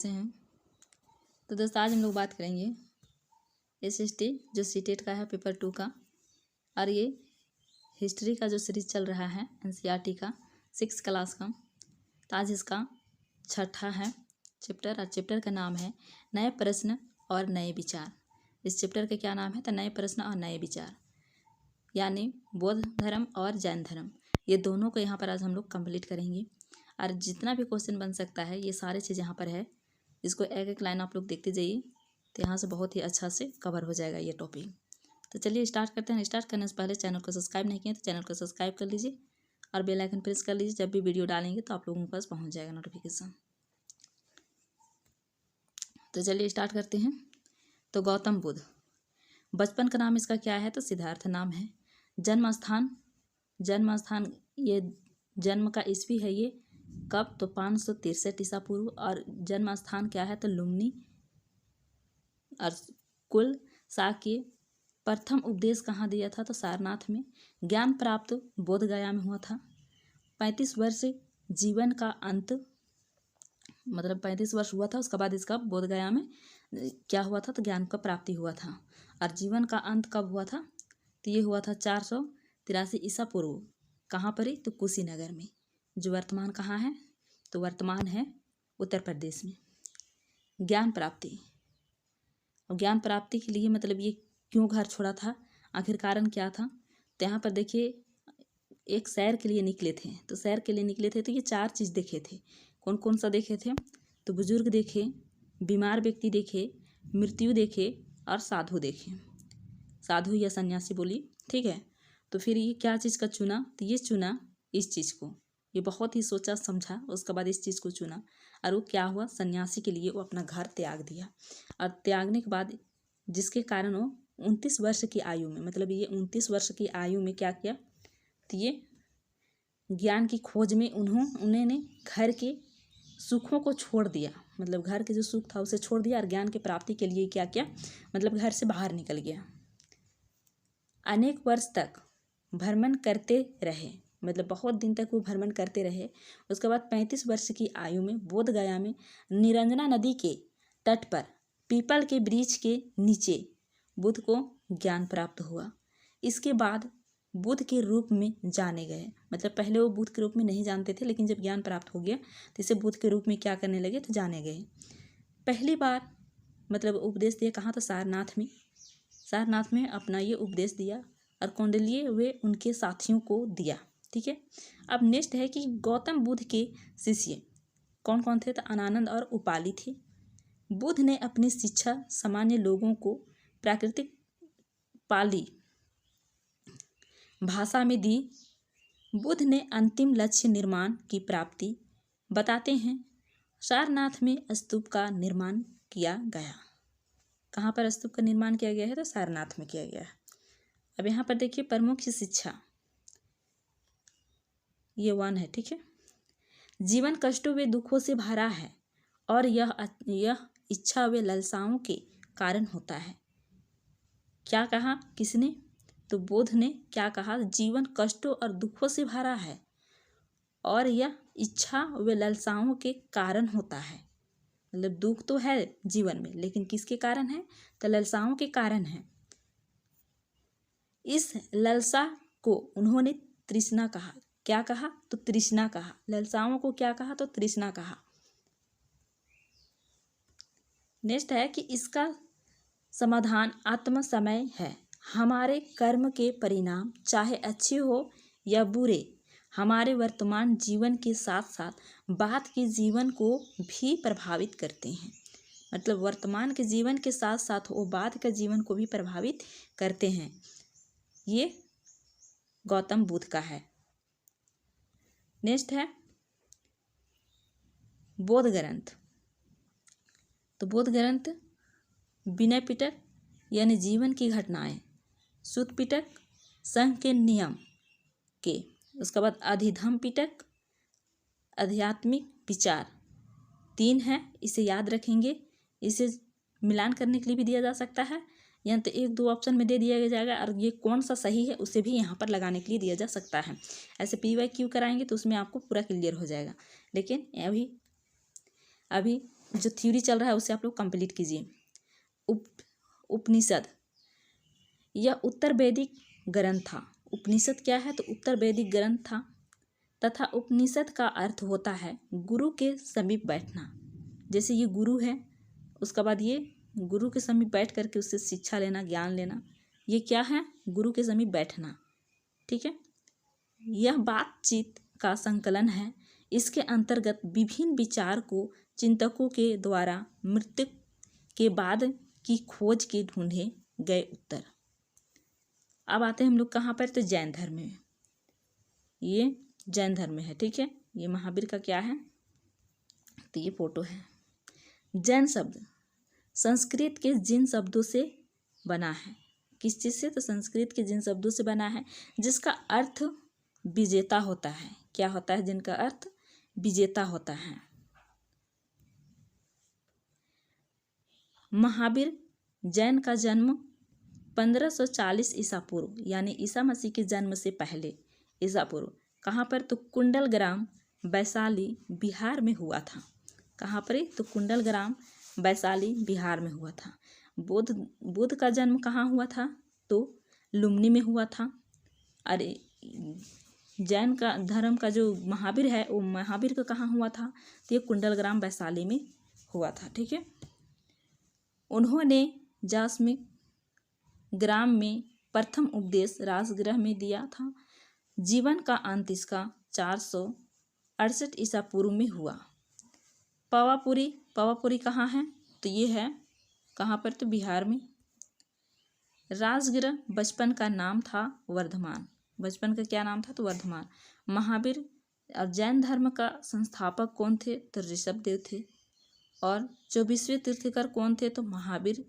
से हैं। तो दोस्तों आज हम लोग बात करेंगे SST जो सीटेट का है पेपर 2 का, और ये हिस्ट्री का जो सीरीज चल रहा है NCERT का 6 क्लास का। तो आज इसका छठा है चैप्टर, और चैप्टर का नाम है नए प्रश्न और नए विचार। इस चैप्टर का क्या नाम है? तो नए प्रश्न और नए विचार, यानी बौद्ध धर्म और जैन धर्म, ये दोनों को यहाँ पर आज हम लोग कंप्लीट करेंगे। और जितना भी क्वेश्चन बन सकता है ये सारी चीज़ यहाँ पर है। इसको एक एक लाइन आप लोग देखते जाइए, तो यहाँ से बहुत ही अच्छा से कवर हो जाएगा ये टॉपिक। तो चलिए स्टार्ट करते हैं। स्टार्ट करने से पहले चैनल को सब्सक्राइब नहीं किया तो चैनल को सब्सक्राइब कर लीजिए और बेल आइकन प्रेस कर लीजिए। जब भी वीडियो डालेंगे तो आप लोगों के पास पहुँच जाएगा नोटिफिकेशन। तो चलिए स्टार्ट करते हैं। तो गौतम बुद्ध, बचपन का नाम इसका क्या है? तो सिद्धार्थ नाम है। जन्म स्थान ये जन्म का ईस्वी है ये कब? तो 563 ईसा पूर्व। और जन्म स्थान क्या है? तो लुम्बिनी। और कुल साके प्रथम उपदेश कहाँ दिया था? तो सारनाथ में। ज्ञान प्राप्त बोध गया में हुआ था। 35 वर्ष जीवन का अंत, मतलब 35 वर्ष हुआ था, उसके बाद इसका बोध गया में क्या हुआ था? तो ज्ञान का प्राप्ति हुआ था। और जीवन का अंत कब हुआ था? तो ये हुआ था 483 ईसा पूर्व। कहाँ पर ही? तो कुशीनगर में, जो वर्तमान कहाँ है? तो वर्तमान है उत्तर प्रदेश में। ज्ञान प्राप्ति, और ज्ञान प्राप्ति के लिए मतलब ये क्यों घर छोड़ा था, आखिर कारण क्या था? तो यहाँ पर देखिए, एक सैर के लिए निकले थे। तो सैर के लिए निकले थे तो ये 4 चीज़ देखे थे। कौन कौन सा देखे थे? तो बुजुर्ग देखे, बीमार व्यक्ति देखे, मृत्यु देखे और साधु देखे। साधु या सन्यासी बोली, ठीक है। तो फिर ये क्या चीज़ का चुना? तो ये चुना इस चीज़ को। ये बहुत ही सोचा समझा, उसके बाद इस चीज़ को चुना। और वो क्या हुआ? सन्यासी के लिए वो अपना घर त्याग दिया। और त्यागने के बाद जिसके कारण वो 29 वर्ष की आयु में, मतलब ये 29 वर्ष की आयु में क्या किया? तो ये ज्ञान की खोज में उन्होंने घर के सुखों को छोड़ दिया, मतलब घर के जो सुख था उसे छोड़ दिया और ज्ञान की प्राप्ति के लिए क्या किया? मतलब घर से बाहर निकल गया। अनेक वर्ष तक भ्रमण करते रहे, मतलब बहुत दिन तक वो भ्रमण करते रहे। उसके बाद 35 वर्ष की आयु में बोध गया में निरंजना नदी के तट पर पीपल के वृक्ष के नीचे बुद्ध को ज्ञान प्राप्त हुआ। इसके बाद बुद्ध के रूप में जाने गए, मतलब पहले वो बुद्ध के रूप में नहीं जानते थे, लेकिन जब ज्ञान प्राप्त हो गया तो इसे बुद्ध के रूप में क्या करने लगे? तो जाने गए। पहली बार मतलब उपदेश दिया कहाँ? तो सारनाथ में अपना ये उपदेश दिया और कौंडिल्य वे उनके साथियों को दिया, ठीक है। अब नेक्स्ट है कि गौतम बुद्ध के शिष्य कौन कौन थे? तो अनानंद और उपाली थे। बुद्ध ने अपनी शिक्षा सामान्य लोगों को प्राकृतिक पाली भाषा में दी। बुद्ध ने अंतिम लक्ष्य निर्माण की प्राप्ति बताते हैं। सारनाथ में स्तूप का निर्माण किया गया। कहाँ पर स्तूप का निर्माण किया गया है? तो सारनाथ में किया गया है। अब यहाँ पर देखिए प्रमुख शिक्षा, ये 1 है, ठीक है। जीवन कष्टों व दुखों से भरा है और यह इच्छा व लालसाओं के कारण होता है। क्या कहा किसने? तो बुद्ध ने क्या कहा? जीवन कष्टों और दुखों से भरा है और यह इच्छा व लालसाओं के कारण होता है। मतलब दुख तो है जीवन में, लेकिन किसके कारण है? तो लालसाओं के कारण है। इस लालसा को उन्होंने तृष्णा कहा। क्या कहा? तो तृष्णा कहा। लालसाओं को क्या कहा? तो तृष्णा कहा। नेक्स्ट है कि इसका समाधान आत्म समय है। हमारे कर्म के परिणाम चाहे अच्छे हो या बुरे हमारे वर्तमान जीवन के साथ साथ बाद के जीवन को भी प्रभावित करते हैं। मतलब वर्तमान के जीवन के साथ साथ वो बाद का जीवन को भी प्रभावित करते हैं। ये गौतम बुद्ध का है। नेक्स्ट है बोध ग्रंथ। तो बोध ग्रंथ विनय पिटक यानी जीवन की घटनाएं, सूत पिटक संघ के नियम के, उसके बाद अधिधम पिटक आध्यात्मिक विचार 3 है। इसे याद रखेंगे। इसे मिलान करने के लिए भी दिया जा सकता है, या तो 1-2 ऑप्शन में दे दिया जाएगा और ये कौन सा सही है उसे भी यहाँ पर लगाने के लिए दिया जा सकता है। ऐसे PYQ कराएंगे तो उसमें आपको पूरा क्लियर हो जाएगा। लेकिन अभी जो थ्योरी चल रहा है उसे आप लोग कंप्लीट कीजिए। उपनिषद, यह उत्तर वैदिक ग्रंथ था। उपनिषद क्या है? तो उत्तर वैदिक ग्रंथ था तथा उपनिषद का अर्थ होता है गुरु के समीप बैठना। जैसे ये गुरु है, उसके बाद ये गुरु के समीप बैठ करके उससे शिक्षा लेना, ज्ञान लेना, ये क्या है? गुरु के समीप बैठना। ठीक है। यह बातचीत का संकलन है। इसके अंतर्गत विभिन्न विचार को चिंतकों के द्वारा मृत्यु के बाद की खोज के ढूंढे गए उत्तर। अब आते हैं हम लोग कहाँ पर? तो जैन धर्म में। ये जैन धर्म में है। ठीक है। ये महावीर का क्या है? तो ये फोटो है। जैन शब्द संस्कृत के जिन शब्दों से बना है। किस चीज़ से? तो संस्कृत के जिन शब्दों से बना है जिसका अर्थ विजेता होता है। क्या होता है? जिनका अर्थ विजेता होता है। महावीर जैन का जन्म 1540 ईसा पूर्व, यानी ईसा मसीह के जन्म से पहले ईसा पूर्व, कहाँ पर? तो कुंडल ग्राम वैशाली बिहार में हुआ था। कहाँ पर? तो कुंडल ग्राम वैशाली बिहार में हुआ था। बुद्ध का जन्म कहाँ हुआ था? तो लुम्बिनी में हुआ था। अरे जैन का धर्म का जो महावीर है वो महावीर का कहाँ हुआ था? तो ये कुंडल ग्राम वैशाली में हुआ था। ठीक है। उन्होंने जासमिक ग्राम में प्रथम उपदेश राजगृह में दिया था। जीवन का अंत इसका 468 ईसा पूर्व में हुआ। पावापुरी कहाँ है? तो ये है कहाँ पर? तो बिहार में। राजगृह बचपन का नाम था वर्धमान। बचपन का क्या नाम था? तो वर्धमान। महावीर और जैन धर्म का संस्थापक कौन थे? तो ऋषभदेव थे। और 24वें तीर्थंकर कौन थे? तो महावीर।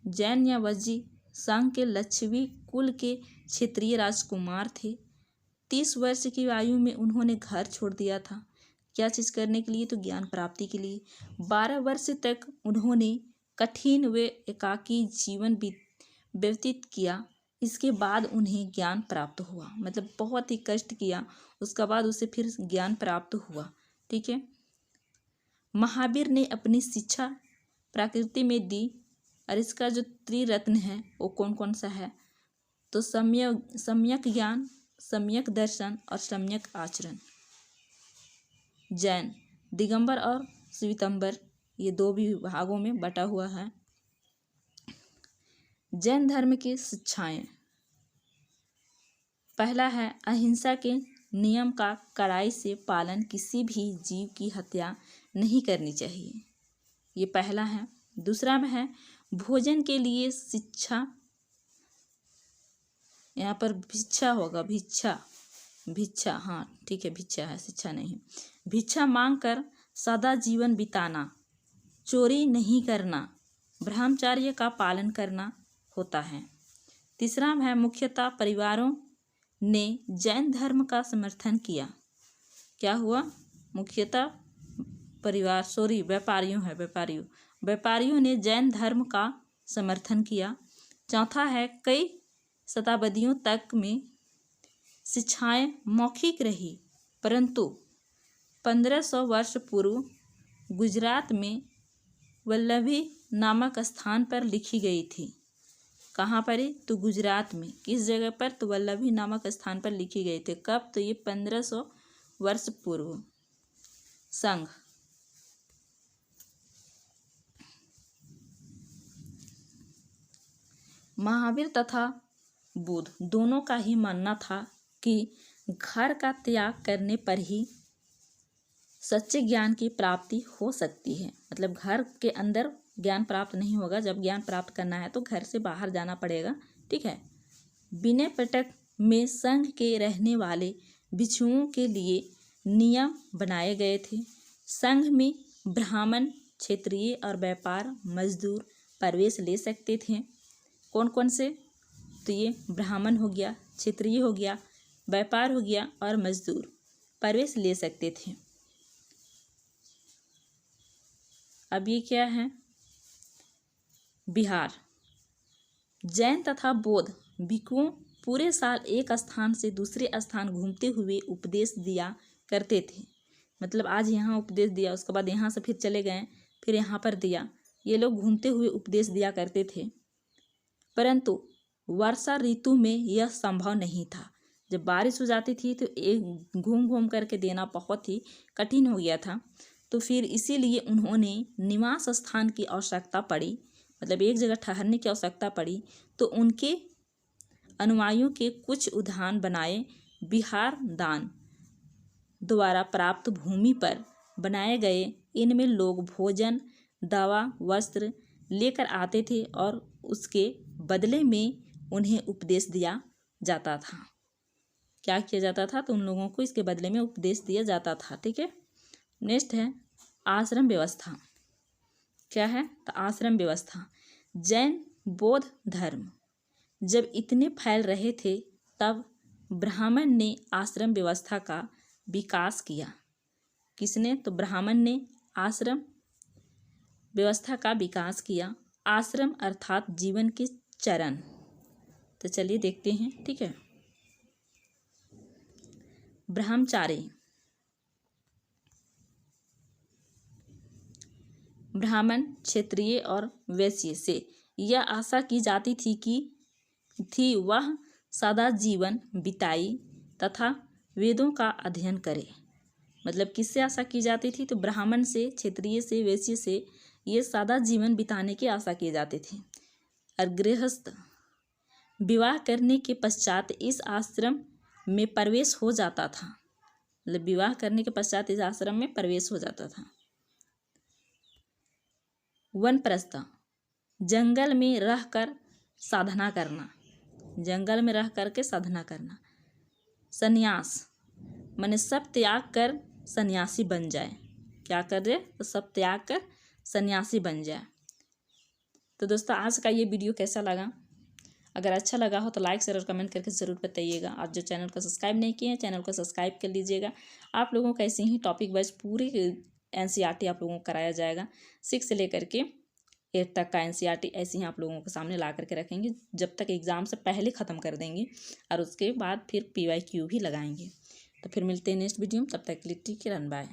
जैन या वज्जी संघ के लक्षवी कुल के क्षेत्रीय राजकुमार थे। 30 वर्ष की आयु में उन्होंने घर छोड़ दिया था। क्या चीज़ करने के लिए? तो ज्ञान प्राप्ति के लिए। 12 वर्ष तक उन्होंने कठिन व एकाकी जीवन व्यतीत किया। इसके बाद उन्हें ज्ञान प्राप्त हुआ। मतलब बहुत ही कष्ट किया, उसके बाद उसे फिर ज्ञान प्राप्त हुआ। ठीक है। महावीर ने अपनी शिक्षा प्रकृति में दी। और इसका जो त्रिरत्न है वो कौन कौन सा है? तो सम्यक ज्ञान, सम्यक दर्शन और सम्यक आचरण। जैन दिगंबर और श्वेतांबर, ये 2 विभागों में बटा हुआ है। जैन धर्म की शिक्षाएं। पहला है अहिंसा के नियम का कड़ाई से पालन। किसी भी जीव की हत्या नहीं करनी चाहिए, ये पहला है। दूसरा में है भोजन के लिए शिक्षा। यहाँ पर भिक्षा होगा, भिक्षा, हाँ ठीक है, भिक्षा है, शिक्षा नहीं। भिक्षा मांग कर सदा जीवन बिताना, चोरी नहीं करना, ब्रह्मचर्य का पालन करना होता है। तीसरा है मुख्यतः परिवारों ने जैन धर्म का समर्थन किया। क्या हुआ? मुख्यतः व्यापारियों ने जैन धर्म का समर्थन किया। चौथा है कई शताब्दियों तक में शिक्षाएं मौखिक रही, परंतु 1500 वर्ष पूर्व गुजरात में वल्लभी नामक स्थान पर लिखी गई थी। कहाँ पर? तो गुजरात में। किस जगह पर? तो वल्लभी नामक स्थान पर लिखी गई थी। कब? तो ये 1500 वर्ष पूर्व। संघ महावीर तथा बुद्ध दोनों का ही मानना था कि घर का त्याग करने पर ही सच्चे ज्ञान की प्राप्ति हो सकती है। मतलब घर के अंदर ज्ञान प्राप्त नहीं होगा, जब ज्ञान प्राप्त करना है तो घर से बाहर जाना पड़ेगा। ठीक है। विनय पिटक में संघ के रहने वाले भिक्षुओं के लिए नियम बनाए गए थे। संघ में ब्राह्मण, क्षत्रिय और व्यापार मजदूर प्रवेश ले सकते थे। कौन कौन से? तो ये ब्राह्मण हो गया, क्षत्रिय हो गया, व्यापार हो गया और मजदूर प्रवेश ले सकते थे। अब ये क्या है? बिहार। जैन तथा बौद्ध भिक्षुओं पूरे साल एक स्थान से दूसरे स्थान घूमते हुए उपदेश दिया करते थे। मतलब आज यहाँ उपदेश दिया, उसके बाद यहाँ से फिर चले गए, फिर यहाँ पर दिया। ये लोग घूमते हुए उपदेश दिया करते थे, परंतु वर्षा ऋतु में यह संभव नहीं था। जब बारिश हो जाती थी तो एक घूम घूम करके देना बहुत ही कठिन हो गया था। तो फिर इसीलिए उन्होंने निवास स्थान की आवश्यकता पड़ी, मतलब एक जगह ठहरने की आवश्यकता पड़ी। तो उनके अनुयायियों के कुछ उद्यान बनाए। बिहार दान द्वारा प्राप्त भूमि पर बनाए गए इनमें लोग भोजन, दवा, वस्त्र लेकर आते थे और उसके बदले में उन्हें उपदेश दिया जाता था। क्या किया जाता था? तो उन लोगों को इसके बदले में उपदेश दिया जाता था। ठीक है, नेक्स्ट है आश्रम व्यवस्था। क्या है? तो आश्रम व्यवस्था। जैन बौद्ध धर्म जब इतने फैल रहे थे तब ब्राह्मण ने आश्रम व्यवस्था का विकास किया। किसने? तो ब्राह्मण ने आश्रम व्यवस्था का विकास किया। आश्रम अर्थात जीवन के चरण। तो चलिए देखते हैं। ठीक है, ब्रह्मचारी। ब्राह्मण, क्षत्रिय और वैश्य से यह आशा की जाती थी वह सदा जीवन बिताई तथा वेदों का अध्ययन करे। मतलब किससे आशा की जाती थी? तो ब्राह्मण से, क्षत्रिय से, वैश्य से ये सादा जीवन बिताने की आशा की जाती थी। और गृहस्थ विवाह करने के पश्चात इस आश्रम में प्रवेश हो जाता था। मतलब विवाह करने के पश्चात इस आश्रम में प्रवेश हो जाता था। वनप्रस्थ जंगल में रहकर साधना करना। जंगल में रह करके साधना करना। संन्यास माने सब त्याग कर सन्यासी बन जाए। क्या कर दे? तो सब त्याग कर सन्यासी बन जाए। तो दोस्तों आज का ये वीडियो कैसा लगा? अगर अच्छा लगा हो तो लाइक, शेयर और कमेंट करके ज़रूर बताइएगा। आप जो चैनल को सब्सक्राइब नहीं किए हैं, चैनल को सब्सक्राइब कर लीजिएगा। आप लोगों का ऐसे ही टॉपिक वाइज पूरी NCERT आप लोगों को कराया जाएगा। 6 से लेकर के 8 तक का NCERT ऐसे ही आप लोगों के सामने ला करके रखेंगे, जब तक एग्ज़ाम से पहले ख़त्म कर देंगे और उसके बाद फिर PYQ भी लगाएंगे। तो फिर मिलते हैं नेक्स्ट वीडियो में, तब तक के लिए टेक केयर एंड बाय।